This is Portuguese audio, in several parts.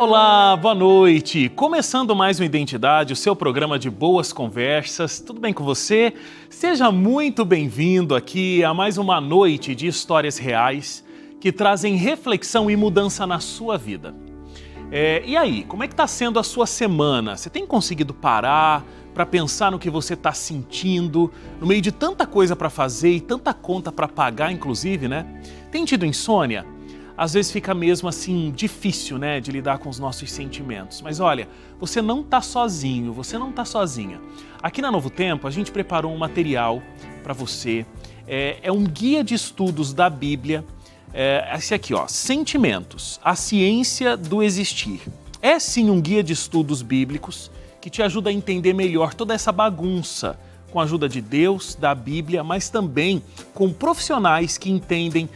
Olá, boa noite. Começando mais uma Identidade, o seu programa de boas conversas. Tudo bem com você? Seja muito bem-vindo aqui a mais uma noite de histórias reais que trazem reflexão e mudança na sua vida. E aí, como é que está sendo a sua semana? Você tem conseguido parar para pensar no que você está sentindo, no meio de tanta coisa para fazer e tanta conta para pagar, inclusive, né? Tem tido insônia? Às vezes fica mesmo assim difícil, né, de lidar com os nossos sentimentos. Mas olha, você não está sozinho, você não está sozinha. Aqui na Novo Tempo a gente preparou um material para você. É um guia de estudos da Bíblia. Esse aqui, ó, Sentimentos, a ciência do existir. É sim um guia de estudos bíblicos que te ajuda a entender melhor toda essa bagunça, com a ajuda de Deus, da Bíblia, mas também com profissionais que entendem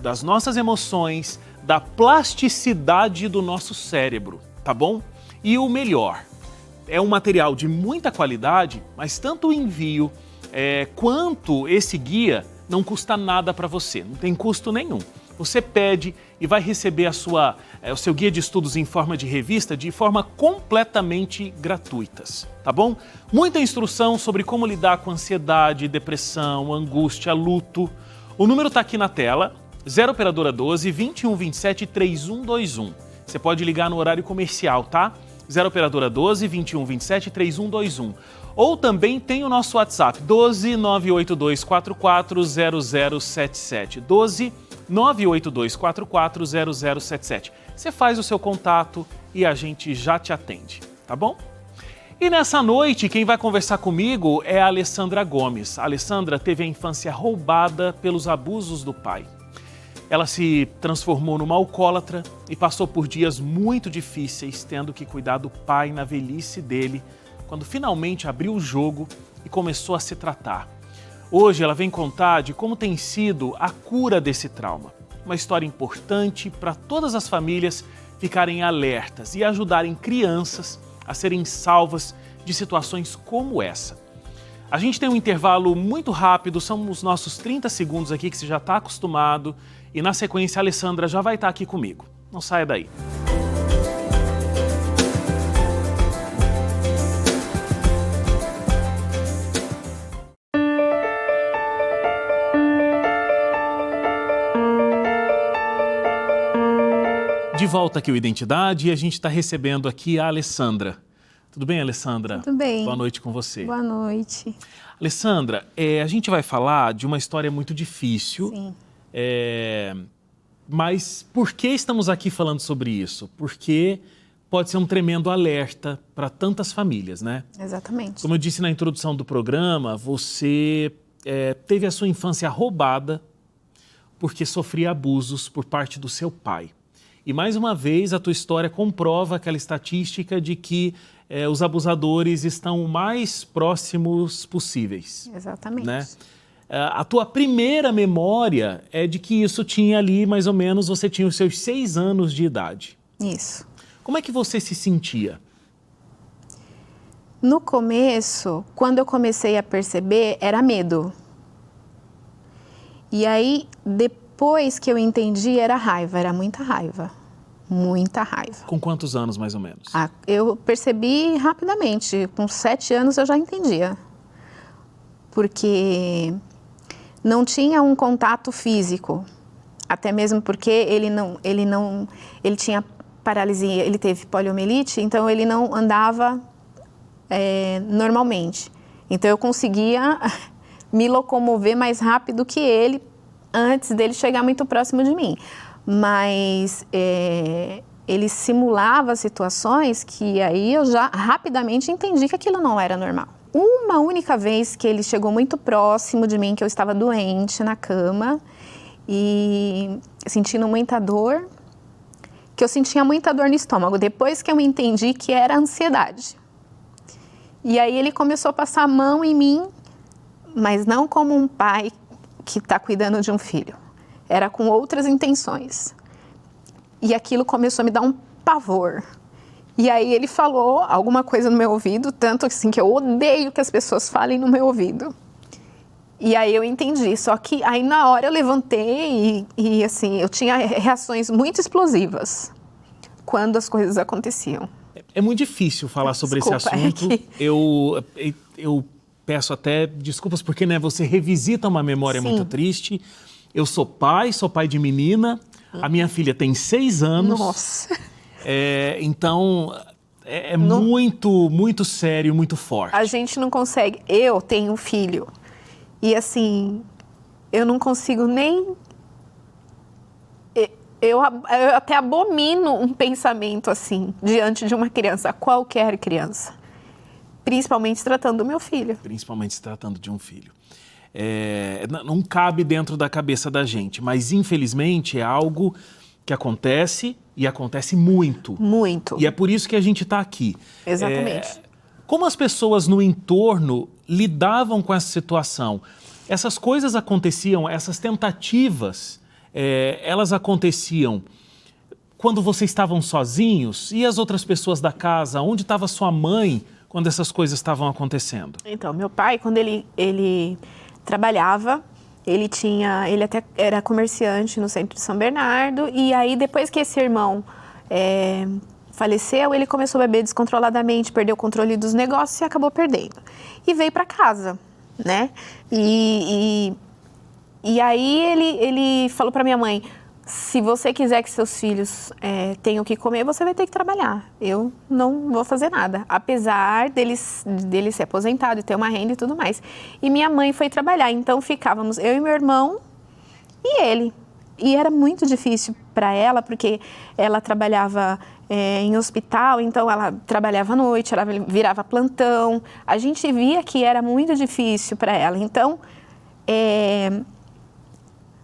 das nossas emoções, da plasticidade do nosso cérebro, tá bom? E o melhor, é um material de muita qualidade, mas tanto o envio quanto esse guia não custa nada para você, não tem custo nenhum. Você pede e vai receber o seu guia de estudos em forma de revista de forma completamente gratuitas, tá bom? Muita instrução sobre como lidar com ansiedade, depressão, angústia, luto. O número está aqui na tela, 0 operadora 12 21 27 3121. Você pode ligar no horário comercial, tá? 0 operadora 12 21 27 3121. Ou também tem o nosso WhatsApp, 12 982 44 0077. 12 982 44 0077. Você faz o seu contato e a gente já te atende, tá bom? E nessa noite, quem vai conversar comigo é a Alessandra Gomes. A Alessandra teve a infância roubada pelos abusos do pai. Ela se transformou numa alcoólatra e passou por dias muito difíceis, tendo que cuidar do pai na velhice dele, quando finalmente abriu o jogo e começou a se tratar. Hoje ela vem contar de como tem sido a cura desse trauma. Uma história importante para todas as famílias ficarem alertas e ajudarem crianças a serem salvas de situações como essa. A gente tem um intervalo muito rápido, são os nossos 30 segundos aqui que você já está acostumado e na sequência a Alessandra já vai estar aqui comigo. Não saia daí. De volta aqui o Identidade e a gente está recebendo aqui a Alessandra. Tudo bem, Alessandra? Tudo bem. Boa noite com você. Boa noite. Alessandra, a gente vai falar de uma história muito difícil. Sim. Mas por que estamos aqui falando sobre isso? Porque pode ser um tremendo alerta para tantas famílias, né? Exatamente. Como eu disse na introdução do programa, você teve a sua infância roubada porque sofria abusos por parte do seu pai. E mais uma vez a tua história comprova aquela estatística de que os abusadores estão o mais próximos possíveis. Exatamente. Né? A tua primeira memória é de que isso tinha ali, mais ou menos, você tinha os seus 6 anos de idade. Isso. Como é que você se sentia? No começo, quando eu comecei a perceber, era medo. E aí, depois que eu entendi, era raiva, era muita raiva. Muita raiva. Com quantos anos, mais ou menos? Eu percebi rapidamente, com 7 anos eu já entendia. Porque não tinha um contato físico, até mesmo porque ele tinha paralisia, ele teve poliomielite, então ele não andava normalmente. Então eu conseguia me locomover mais rápido que ele, antes dele chegar muito próximo de mim. Mas ele simulava situações que aí eu já rapidamente entendi que aquilo não era normal. Uma única vez que ele chegou muito próximo de mim, que eu estava doente na cama e sentindo muita dor, que eu sentia muita dor no estômago, depois que eu entendi que era ansiedade. E aí ele começou a passar a mão em mim, mas não como um pai que está cuidando de um filho. Era com outras intenções. E aquilo começou a me dar um pavor. E aí ele falou alguma coisa no meu ouvido, tanto assim que eu odeio que as pessoas falem no meu ouvido. E aí eu entendi, só que aí na hora eu levantei e assim, eu tinha reações muito explosivas. quando as coisas aconteciam. É muito difícil falar sobre esse assunto. Eu peço até desculpas porque, né, você revisita uma memória muito triste. Eu sou pai de menina. A minha filha tem 6 anos. Nossa! Então, muito sério, muito forte. A gente não consegue. Eu tenho um filho e, assim, eu não consigo nem... Eu até abomino um pensamento assim, diante de uma criança, qualquer criança. Principalmente se tratando do meu filho. Principalmente se tratando de um filho. Não cabe dentro da cabeça da gente, mas infelizmente é algo que acontece e acontece muito. Muito. E é por isso que a gente está aqui. Exatamente. Como as pessoas no entorno lidavam com essa situação? Essas coisas aconteciam, essas tentativas... elas aconteciam quando vocês estavam sozinhos? E as outras pessoas da casa? Onde estava sua mãe quando essas coisas estavam acontecendo? Então, meu pai, quando ele trabalhava, ele até era comerciante no centro de São Bernardo. E aí, depois que esse irmão faleceu, ele começou a beber descontroladamente, perdeu o controle dos negócios e acabou perdendo. E veio para casa, né? E aí ele falou para minha mãe, se você quiser que seus filhos tenham o que comer, você vai ter que trabalhar. Eu não vou fazer nada, apesar dele ser aposentado e ter uma renda e tudo mais. E minha mãe foi trabalhar, então ficávamos eu e meu irmão e ele. E era muito difícil para ela, porque ela trabalhava em hospital, então ela trabalhava à noite, ela virava plantão. A gente via que era muito difícil para ela. Então,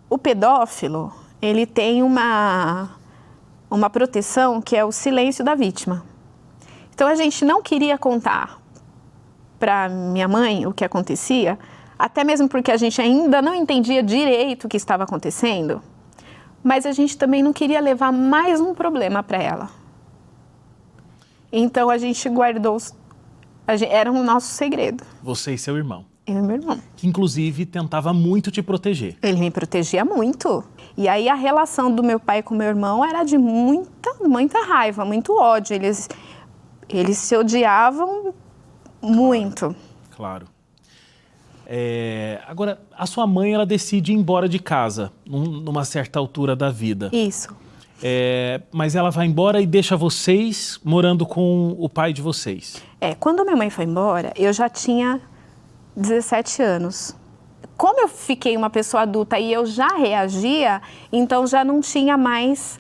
o pedófilo, ele tem uma proteção que é o silêncio da vítima. Então, a gente não queria contar para minha mãe o que acontecia, até mesmo porque a gente ainda não entendia direito o que estava acontecendo, mas a gente também não queria levar mais um problema para ela. Então, a gente guardou, era o nosso segredo. Você e seu irmão. Eu e meu irmão. Que, inclusive, tentava muito te proteger. Ele me protegia muito. E aí, a relação do meu pai com meu irmão era de muita raiva, muito ódio. Eles se odiavam muito. Claro. Agora, a sua mãe, ela decide ir embora de casa, numa certa altura da vida. Isso. Mas ela vai embora e deixa vocês morando com o pai de vocês. Quando minha mãe foi embora, eu já tinha 17 anos. Como eu fiquei uma pessoa adulta e eu já reagia, então já não tinha mais,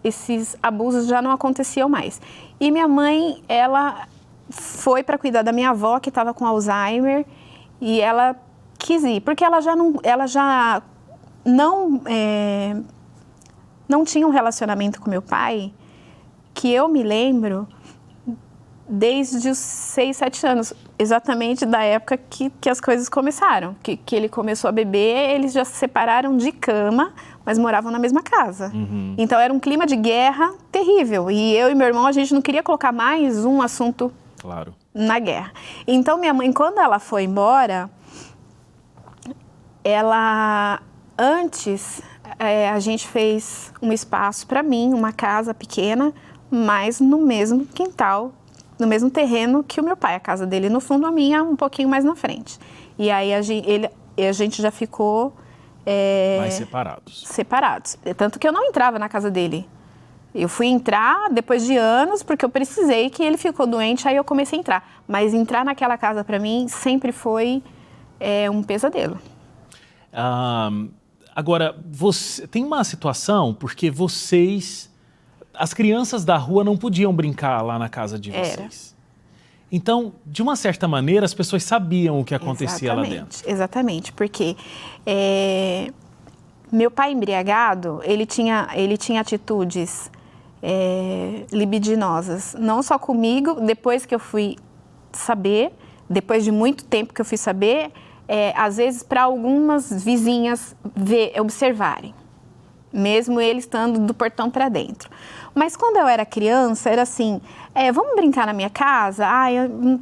esses abusos já não aconteciam mais. E minha mãe, ela foi para cuidar da minha avó, que estava com Alzheimer, e ela quis ir, porque ela já não tinha um relacionamento com meu pai, que eu me lembro desde os 6, 7 anos, exatamente da época que as coisas começaram, que ele começou a beber, eles já se separaram de cama, mas moravam na mesma casa. Uhum. Então era um clima de guerra terrível, e eu e meu irmão, a gente não queria colocar mais um assunto na guerra. Então minha mãe, quando ela foi embora, antes a gente fez um espaço para mim, uma casa pequena, mas no mesmo quintal, no mesmo terreno que o meu pai, a casa dele no fundo, a minha um pouquinho mais na frente. E aí a gente já ficou... mais separados. Separados. Tanto que eu não entrava na casa dele. Eu fui entrar depois de anos, porque eu precisei, que ele ficou doente, aí eu comecei a entrar. Mas entrar naquela casa, para mim, sempre foi um pesadelo. Agora, tem uma situação, porque vocês... As crianças da rua não podiam brincar lá na casa de vocês. Então, de uma certa maneira, as pessoas sabiam o que acontecia lá dentro. Exatamente, porque meu pai embriagado, ele tinha atitudes libidinosas. Não só comigo, depois que eu fui saber, depois de muito tempo que eu fui saber, às vezes para algumas vizinhas observarem. mesmo ele estando do portão para dentro. Mas quando eu era criança, era assim, vamos brincar na minha casa?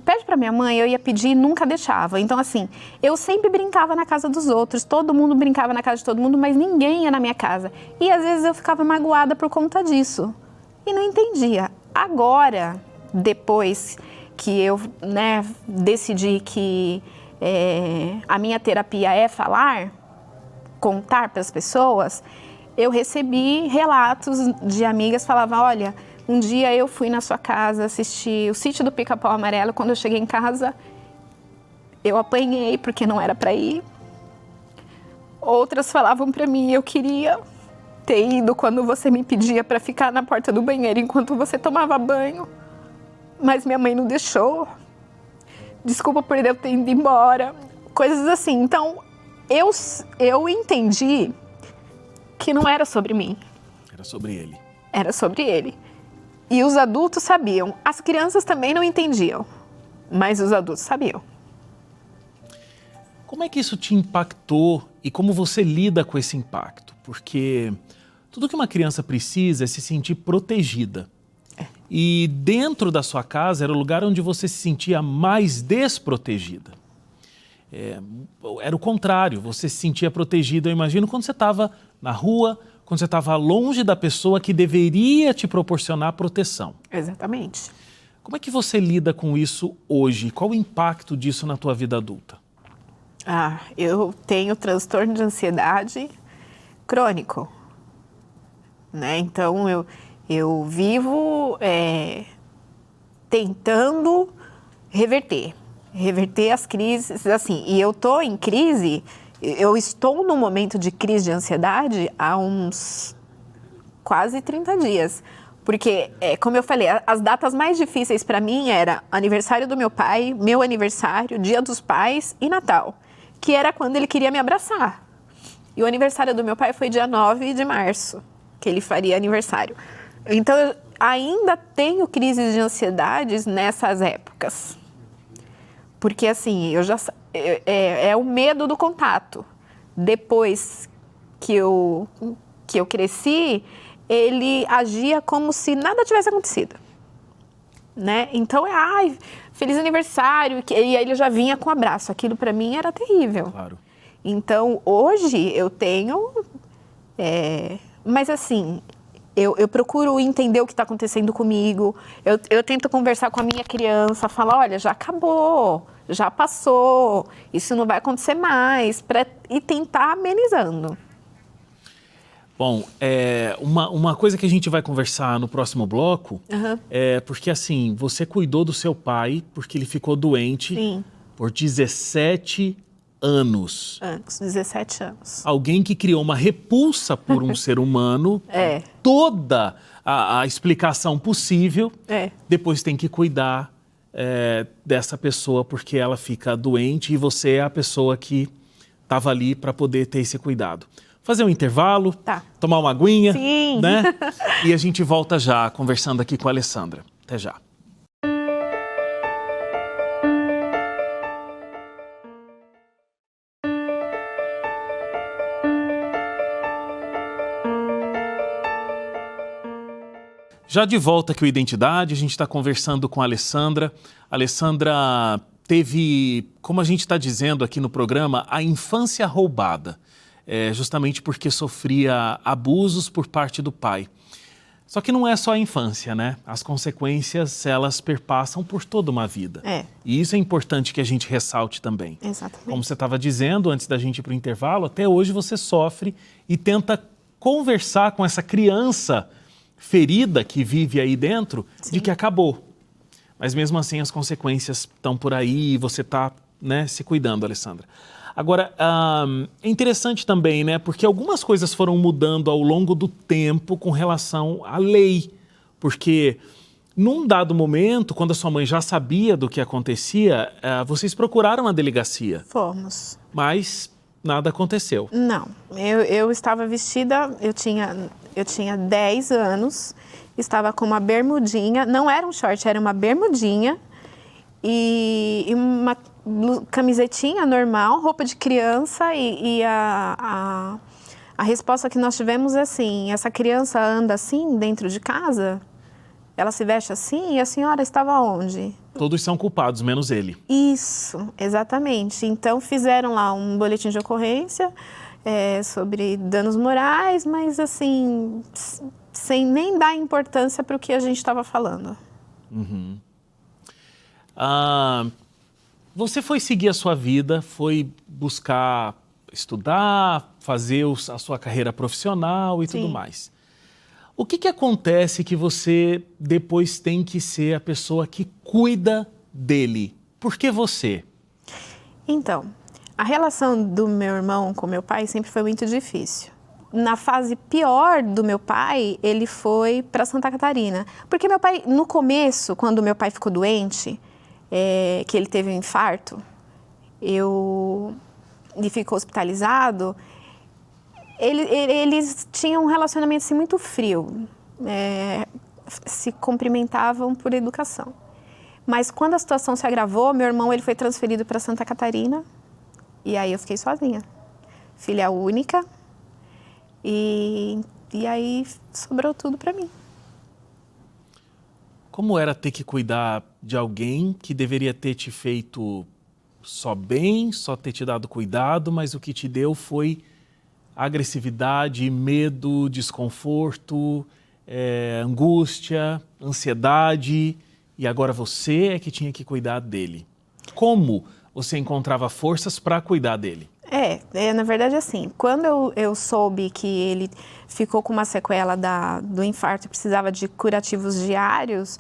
Pede para minha mãe, eu ia pedir e nunca deixava. Então, assim, eu sempre brincava na casa dos outros, todo mundo brincava na casa de todo mundo, mas ninguém ia na minha casa. E às vezes eu ficava magoada por conta disso. E não entendia. Agora, depois que eu, decidi que a minha terapia é falar, contar para as pessoas, eu recebi relatos de amigas que falavam, olha, um dia eu fui na sua casa assistir o Sítio do Pica-Pau Amarelo, quando eu cheguei em casa, eu apanhei porque não era para ir. Outras falavam para mim, eu queria ter ido quando você me pedia para ficar na porta do banheiro enquanto você tomava banho, mas minha mãe não deixou. Desculpa por eu ter ido embora, coisas assim. Então, eu entendi que não era sobre mim. Era sobre ele. Era sobre ele. E os adultos sabiam. As crianças também não entendiam, mas os adultos sabiam. Como é que isso te impactou e como você lida com esse impacto? Porque tudo que uma criança precisa é se sentir protegida. E dentro da sua casa era o lugar onde você se sentia mais desprotegida. Era o contrário, você se sentia protegida, eu imagino, quando você estava na rua, quando você estava longe da pessoa que deveria te proporcionar proteção. Exatamente. Como é que você lida com isso hoje? Qual o impacto disso na tua vida adulta? Eu tenho transtorno de ansiedade crônico, Então, eu vivo tentando reverter as crises, assim, e eu estou em crise, eu estou num momento de crise de ansiedade há uns quase 30 dias, porque, como eu falei, as datas mais difíceis para mim era aniversário do meu pai, meu aniversário, Dia dos Pais e Natal, que era quando ele queria me abraçar. E o aniversário do meu pai foi dia 9 de março, que ele faria aniversário. Então, eu ainda tenho crises de ansiedades nessas épocas. Porque, assim, é o medo do contato. Depois que eu cresci, ele agia como se nada tivesse acontecido. Então, feliz aniversário. E aí ele já vinha com um abraço. Aquilo, para mim, era terrível. Claro. Então, hoje, eu tenho... mas, assim... Eu procuro entender o que está acontecendo comigo, eu tento conversar com a minha criança, falar, olha, já acabou, já passou, isso não vai acontecer mais, e tentar amenizando. Bom, uma coisa que a gente vai conversar no próximo bloco, porque assim, você cuidou do seu pai porque ele ficou doente. Sim. Por 17 anos. 17 anos. Alguém que criou uma repulsa por um ser humano, toda a explicação possível, depois tem que cuidar dessa pessoa porque ela fica doente e você é a pessoa que estava ali para poder ter esse cuidado. Fazer um intervalo, tomar uma aguinha, Sim. né? E a gente volta já conversando aqui com a Alessandra. Até já. Já de volta aqui o Identidade, a gente está conversando com a Alessandra. A Alessandra teve, como a gente está dizendo aqui no programa, a infância roubada, justamente porque sofria abusos por parte do pai. Só que não é só a infância, né? As consequências, elas perpassam por toda uma vida. E isso é importante que a gente ressalte também. Exatamente. Como você estava dizendo antes da gente ir para o intervalo, até hoje você sofre e tenta conversar com essa criança ferida que vive aí dentro, de que acabou. Mas mesmo assim as consequências estão por aí e você está, se cuidando, Alessandra. Agora, é interessante também, porque algumas coisas foram mudando ao longo do tempo com relação à lei. Porque num dado momento, quando a sua mãe já sabia do que acontecia, vocês procuraram a delegacia. Fomos. Mas nada aconteceu. Não, eu estava vestida, eu tinha 10 anos, estava com uma bermudinha, não era um short, era uma bermudinha e uma camisetinha normal, roupa de criança e a A resposta que nós tivemos é assim: essa criança anda assim dentro de casa? Ela se veste assim e a senhora estava onde? Todos são culpados, menos ele. Isso, exatamente. Então fizeram lá um boletim de ocorrência sobre danos morais, mas assim, sem nem dar importância para o que a gente estava falando. Uhum. Você foi seguir a sua vida, foi buscar estudar, fazer a sua carreira profissional e Sim. tudo mais. O que acontece que você depois tem que ser a pessoa que cuida dele? Por que você? Então, a relação do meu irmão com meu pai sempre foi muito difícil. Na fase pior do meu pai, ele foi para Santa Catarina. Porque meu pai, no começo, quando meu pai ficou doente, que ele teve um infarto, ele ficou hospitalizado, eles tinham um relacionamento assim, muito frio, se cumprimentavam por educação. Mas quando a situação se agravou, meu irmão ele foi transferido para Santa Catarina e aí eu fiquei sozinha, filha única, e aí sobrou tudo para mim. Como era ter que cuidar de alguém que deveria ter te feito só bem, só ter te dado cuidado, mas o que te deu foi agressividade, medo, desconforto, angústia, ansiedade, e agora você é que tinha que cuidar dele. Como você encontrava forças para cuidar dele? Na verdade, assim, quando eu soube que ele ficou com uma sequela do infarto e precisava de curativos diários,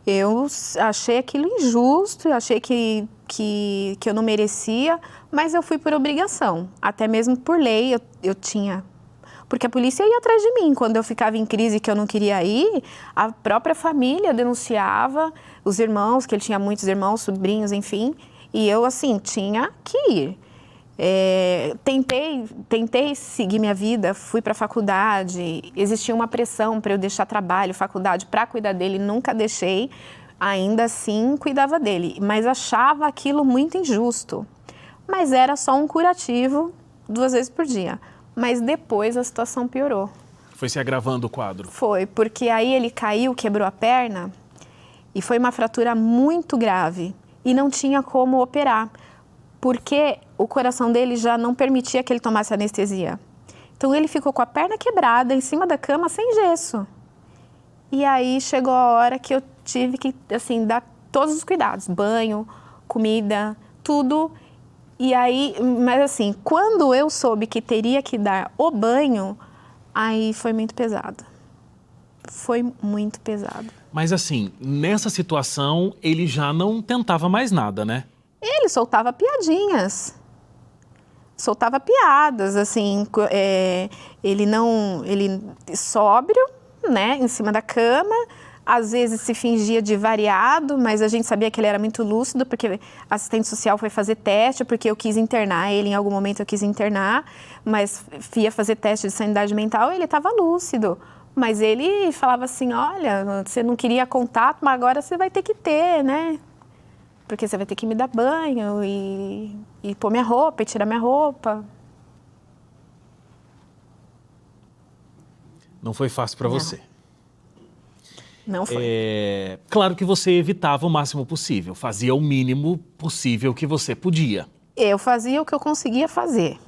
eu achei aquilo injusto, eu achei que eu não merecia, mas eu fui por obrigação, até mesmo por lei eu tinha. Porque a polícia ia atrás de mim, quando eu ficava em crise que eu não queria ir, a própria família denunciava, os irmãos, que ele tinha muitos irmãos, sobrinhos, enfim, e eu, assim, tinha que ir. Tentei seguir minha vida, fui para a faculdade, existia uma pressão para eu deixar trabalho, faculdade, para cuidar dele, nunca deixei, ainda assim cuidava dele, mas achava aquilo muito injusto. Mas era só um curativo 2 vezes por dia, mas depois a situação piorou. Foi se agravando o quadro? Foi, porque aí ele caiu, quebrou a perna e foi uma fratura muito grave e não tinha como operar, porque o coração dele já não permitia que ele tomasse anestesia. Então ele ficou com a perna quebrada em cima da cama sem gesso. E aí chegou a hora que eu tive que, assim, dar todos os cuidados, banho, comida, tudo. E aí, mas assim, quando eu soube que teria que dar o banho, aí foi muito pesado. Foi muito pesado. Mas assim, nessa situação, ele já não tentava mais nada, né? Ele soltava piadinhas. Soltava piadas, assim, ele sóbrio, né, em cima da cama, às vezes se fingia de variado, mas a gente sabia que ele era muito lúcido, porque a assistente social foi fazer teste, porque eu quis internar ele, em algum momento eu quis internar, mas ia fazer teste de sanidade mental e ele estava lúcido. Mas ele falava assim, olha, você não queria contato, mas agora você vai ter que ter, né? Porque você vai ter que me dar banho e pôr minha roupa e tirar minha roupa. Não foi fácil para você. Não foi. Claro que você evitava o máximo possível, fazia o mínimo possível que você podia. Eu fazia o que eu conseguia fazer,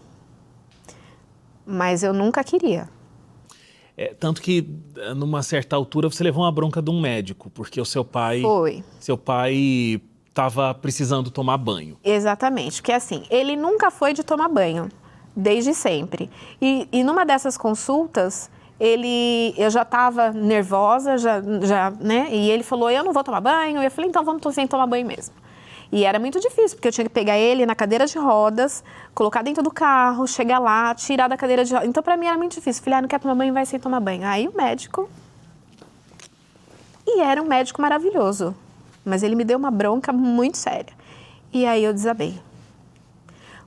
mas eu nunca queria. Tanto que, numa certa altura, você levou uma bronca de um médico, porque o seu pai... Foi. Seu pai estava precisando tomar banho. Exatamente, porque assim, ele nunca foi de tomar banho, desde sempre. E numa dessas consultas, eu já estava nervosa, né? E ele falou, eu não vou tomar banho. Eu falei, então vamos sem tomar banho mesmo. E era muito difícil, porque eu tinha que pegar ele na cadeira de rodas, colocar dentro do carro, chegar lá, tirar da cadeira de rodas. Então, para mim, era muito difícil. Falei, não quer tomar banho, vai sem tomar banho. Aí o médico... E era um médico maravilhoso, mas ele me deu uma bronca muito séria. E aí eu desabei.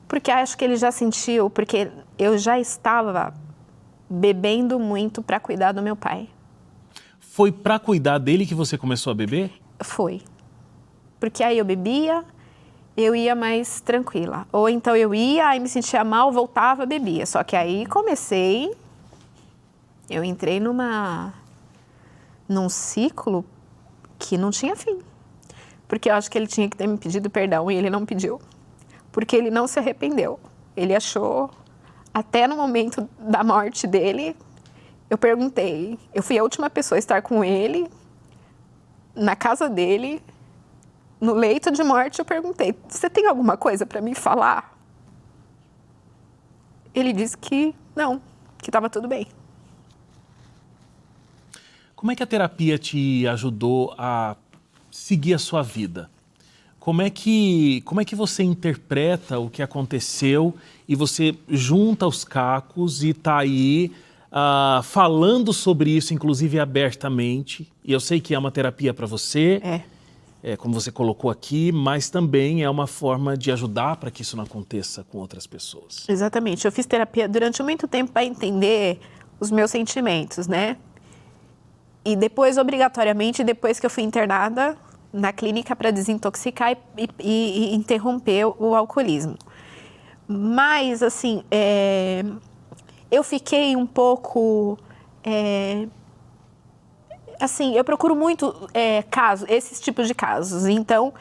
Porque acho que ele já sentiu, porque eu já estava bebendo muito para cuidar do meu pai. Foi para cuidar dele que você começou a beber? Foi. Porque aí eu bebia eu ia mais tranquila. Ou então eu ia, aí me sentia mal, voltava, bebia. Só que aí eu entrei num ciclo que não tinha fim. Porque eu acho que ele tinha que ter me pedido perdão e ele não pediu. Porque ele não se arrependeu. Ele achou, até no momento da morte dele, eu perguntei, eu fui a última pessoa a estar com ele, na casa dele, no leito de morte, eu perguntei, você tem alguma coisa para me falar? Ele disse que não, que estava tudo bem. Como é que a terapia te ajudou a seguir a sua vida? Como é que você interpreta o que aconteceu e você junta os cacos e está aí falando sobre isso, inclusive abertamente? E eu sei que é uma terapia para você, como você colocou aqui, mas também é uma forma de ajudar para que isso não aconteça com outras pessoas. Exatamente. Eu fiz terapia durante muito tempo para entender os meus sentimentos, né? E depois, obrigatoriamente, depois que eu fui internada na clínica para desintoxicar e interromper o alcoolismo. Mas, assim, eu fiquei um pouco... assim, eu procuro muito esses tipos de casos. Então,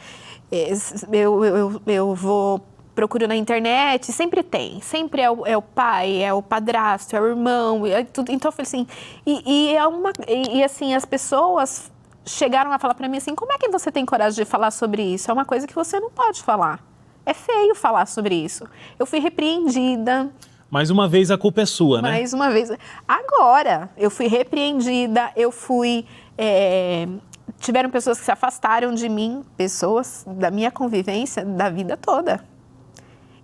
eu vou... procuro na internet, sempre tem. Sempre é o pai, é o padrasto, é o irmão, é tudo. Então, eu falei assim... E assim, as pessoas chegaram a falar para mim assim, como é que você tem coragem de falar sobre isso? É uma coisa que você não pode falar. É feio falar sobre isso. Eu fui repreendida. Mais uma vez, a culpa é sua, né? Mais uma vez. Agora, eu fui repreendida, tiveram pessoas que se afastaram de mim, pessoas da minha convivência da vida toda,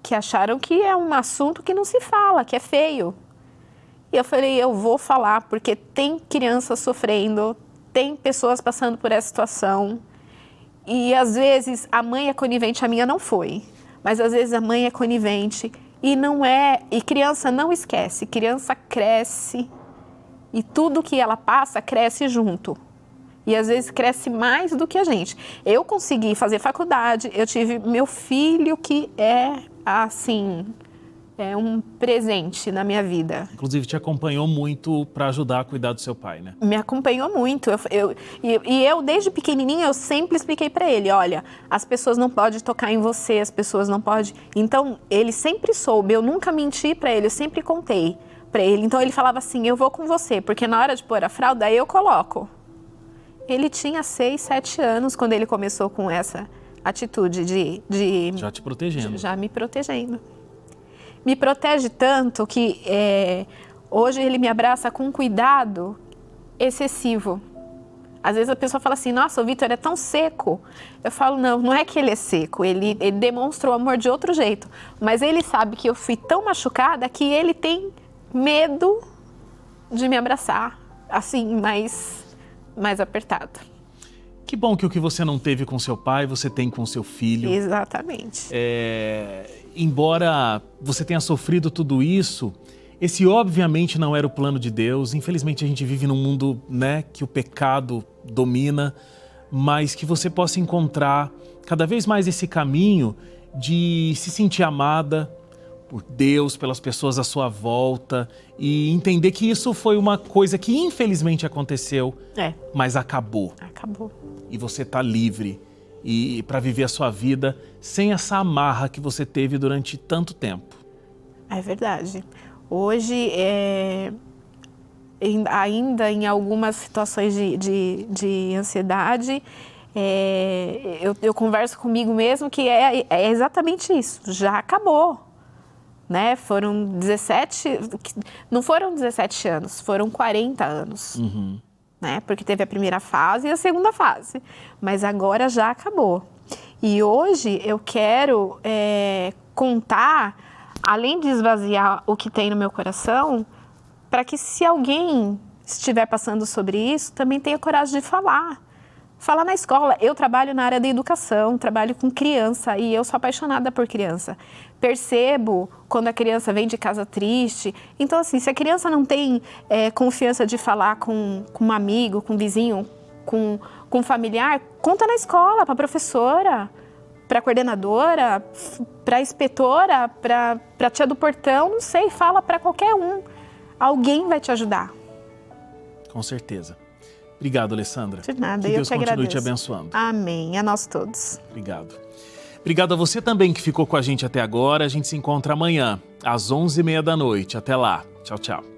que acharam que é um assunto que não se fala, que é feio. E eu falei, eu vou falar, porque tem crianças sofrendo, tem pessoas passando por essa situação. E às vezes a mãe é conivente, a minha não foi. Mas às vezes a mãe é conivente e criança não esquece, criança cresce e tudo que ela passa cresce junto. E às vezes cresce mais do que a gente. Eu consegui fazer faculdade, eu tive meu filho que é um presente na minha vida. Inclusive te acompanhou muito para ajudar a cuidar do seu pai, né? Me acompanhou muito. Eu desde pequenininha, eu sempre expliquei para ele, olha, as pessoas não podem tocar em você, as pessoas não podem... Então, ele sempre soube, eu nunca menti para ele, eu sempre contei para ele. Então, ele falava assim, eu vou com você, porque na hora de pôr a fralda, eu coloco. Ele tinha 6, 7 anos quando ele começou com essa atitude de já te protegendo. Já me protegendo. Me protege tanto que hoje ele me abraça com um cuidado excessivo. Às vezes a pessoa fala assim, nossa, o Vitor é tão seco. Eu falo, não é que ele é seco, ele demonstra o amor de outro jeito. Mas ele sabe que eu fui tão machucada que ele tem medo de me abraçar, assim, mais apertado. Que bom que o que você não teve com seu pai, você tem com seu filho. Exatamente. Embora você tenha sofrido tudo isso, esse obviamente não era o plano de Deus. Infelizmente a gente vive num mundo, né, que o pecado domina, mas que você possa encontrar cada vez mais esse caminho de se sentir amada por Deus, pelas pessoas à sua volta e entender que isso foi uma coisa que infelizmente aconteceu, mas acabou. Acabou. E você está livre e para viver a sua vida sem essa amarra que você teve durante tanto tempo. É verdade. Hoje, ainda em algumas situações de ansiedade, eu converso comigo mesmo que é exatamente isso, já acabou. Né? Foram 17, não foram 17 anos, foram 40 anos. Uhum. Né? Porque teve a primeira fase e a segunda fase, mas agora já acabou. E hoje eu quero contar, além de esvaziar o que tem no meu coração, para que se alguém estiver passando sobre isso, também tenha coragem de falar. Falar na escola. Eu trabalho na área da educação, trabalho com criança e eu sou apaixonada por criança. Percebo quando a criança vem de casa triste. Então, assim, se a criança não tem confiança de falar com um amigo, com um vizinho, com um familiar, conta na escola, para a professora. para a coordenadora, para a inspetora, para a tia do portão, não sei, fala para qualquer um. Alguém vai te ajudar. Com certeza. Obrigado, Alessandra. De nada, que eu Deus te continue agradeço. te abençoando. Amém. A nós todos. Obrigado. Obrigado a você também que ficou com a gente até agora. A gente se encontra amanhã, às 11h30 da noite. Até lá. Tchau, tchau.